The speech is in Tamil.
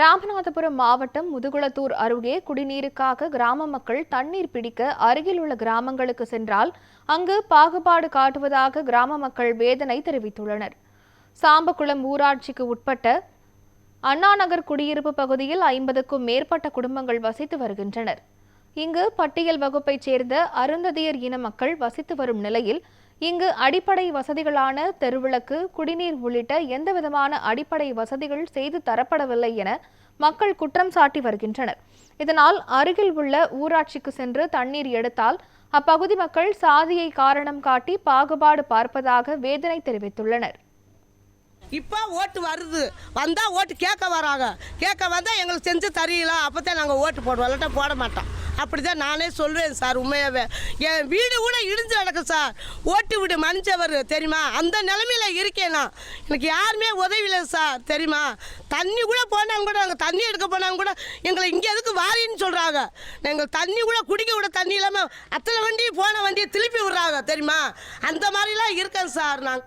ராமநாதபுரம் மாவட்டம் முதுகுளத்தூர் அருகே குடிநீருக்காக கிராம மக்கள் தண்ணீர் பிடிக்க அருகில் உள்ள கிராமங்களுக்கு சென்றால் அங்கு பாகுபாடு காட்டுவதாக கிராம மக்கள் வேதனை தெரிவித்துள்ளனர். சாம்பகுளம் ஊராட்சிக்கு உட்பட்ட அண்ணாநகர் குடியிருப்பு பகுதியில் 50க்கும் மேற்பட்ட குடும்பங்கள் வசித்து வருகின்றனர். இங்கு பட்டியல் வகுப்பைச் சேர்ந்த அருந்ததியர் இன மக்கள் வசித்து வரும் நிலையில் இங்கு அடிப்படை வசதிகளான தெருவிளக்கு, குடிநீர் உள்ளிட்ட எந்தவிதமான அடிப்படை வசதிகள் செய்து தரப்படவில்லை என மக்கள் குற்றம் சாட்டி வருகின்றனர். இதனால் அருகில் உள்ள ஊராட்சிக்கு சென்று தண்ணீர் எடுத்தால் அப்பகுதி மக்கள் சாதியை காரணம் காட்டி பாகுபாடு பார்ப்பதாக வேதனை தெரிவித்துள்ளனர். இப்போ ஓட்டு வருது, வந்தால் ஓட்டு கேட்க வராங்க. கேட்க வந்தால் எங்களுக்கு செஞ்சு தரீங்களா, அப்போ தான் நாங்கள் ஓட்டு போடுவோம், இல்லாட்டா போட மாட்டோம். அப்படி தான் நானே சொல்வேன் சார். உண்மையாகவே என் வீடு கூட இடிஞ்சு நடக்கும் சார். ஓட்டு வீடு மன்னிச்சவர் தெரியுமா, அந்த நிலைமையில் இருக்கேன் நான். எனக்கு யாருமே உதவி இல்லை சார் தெரியுமா. தண்ணி கூட போனாங்க கூட, நாங்கள் தண்ணி எடுக்க போனாங்க கூட எங்களை இங்கே எதுக்கு வாரின்னு சொல்கிறாங்க. எங்கள் தண்ணி கூட குடிக்க விட தண்ணி இல்லாமல் அத்தனை வண்டி போன வண்டியை திருப்பி விடுறாங்க தெரியுமா. அந்த மாதிரிலாம் இருக்கேன் சார் நான்.